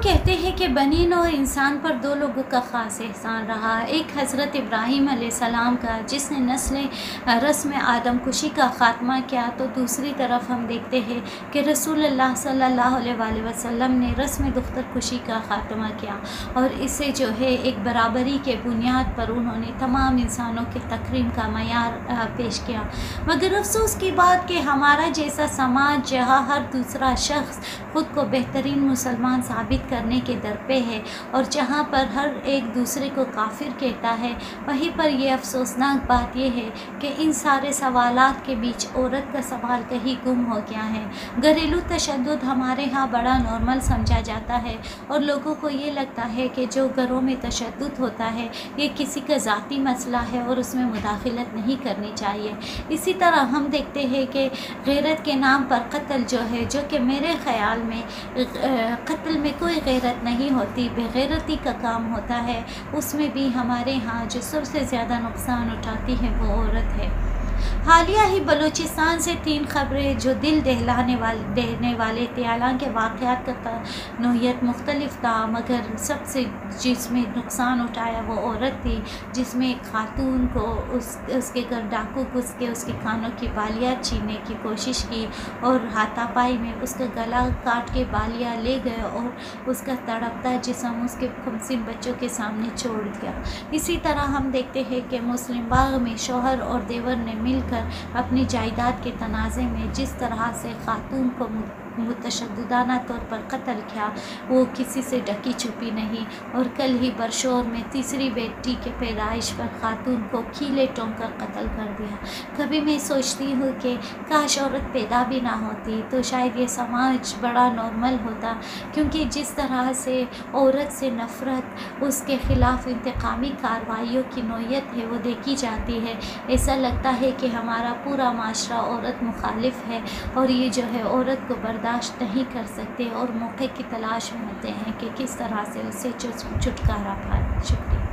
कहते हैं कि बनी नौ इंसान पर दो लोगों का ख़ास एहसान रहा। एक हज़रत इब्राहीम अलैहिस्सलाम का, जिसने नस्ल रस्म आदमकशी का ख़ात्मा किया, तो दूसरी तरफ हम देखते हैं कि रसूलुल्लाह सल्लल्लाहु अलैहि वसल्लम ने रस्म दुख्तरकुशी का ख़ात्मा किया और इसे जो है एक बराबरी के बुनियाद पर उन्होंने तमाम इंसानों के तकरीम का मयार पेश किया। मगर अफसोस की बात कि हमारा जैसा समाज जहाँ हर दूसरा शख्स ख़ुद को बेहतरीन मुसलमान साबित करने के दर पे है और जहाँ पर हर एक दूसरे को काफिर कहता है, वहीं पर यह अफसोसनाक बात यह है कि इन सारे सवालात के बीच औरत का सवाल कहीं गुम हो गया है। घरेलू तशद्दुद हमारे यहाँ बड़ा नॉर्मल समझा जाता है और लोगों को ये लगता है कि जो घरों में तशद्दुद होता है ये किसी का ज़ाती मसला है और उसमें मुदाखलत नहीं करनी चाहिए। इसी तरह हम देखते हैं कि गैरत के नाम पर कत्ल जो है, जो कि मेरे ख़याल में कत्ल में कोई गैरत नहीं होती, बेगैरती का काम होता है, उसमें भी हमारे यहाँ जो सबसे ज़्यादा नुकसान उठाती है वो औरत है। हालिया ही बलूचिस्तान से 3 खबरें जो दिल देने वाले थे। हालांकि वाक़यात का नोयत मुख्तलिफ था, मगर सबसे जिसमें नुकसान उठाया वो औरत थी, जिसमें एक खातून को उसके घर डाकू घुस के उसके कानों की बालियाँ छीनने की कोशिश की और हाथापाई में उसका गला काट के बालियाँ ले गए और उसका तड़पता जिस्म उसके कमसिन बच्चों के सामने छोड़ दिया। इसी तरह हम देखते हैं कि मुस्लिम बाग में शौहर और देवर ने मिलकर अपनी जायदाद के तनाज़े में जिस तरह से खातून को मुतशद्दिदाना तौर पर कत्ल किया, वो किसी से ढकी छुपी नहीं। और कल ही बरशोर में तीसरी बेटी के पैदाइश पर खातून को कीले टोंक कर कत्ल कर दिया। कभी मैं सोचती हूँ कि काश औरत पैदा भी ना होती तो शायद ये समाज बड़ा नॉर्मल होता, क्योंकि जिस तरह से औरत से नफ़रत, उसके ख़िलाफ़ इंतकामी कार्रवाइयों की नोयत है वो देखी जाती है। ऐसा लगता है कि हमारा पूरा माशरा औरत मुखालिफ है और ये जो है औरत को बर्दाश्त नहीं कर सकते और मौके की तलाश में होते हैं कि किस तरह से उससे छुटकारा पाए। शुक्रिया।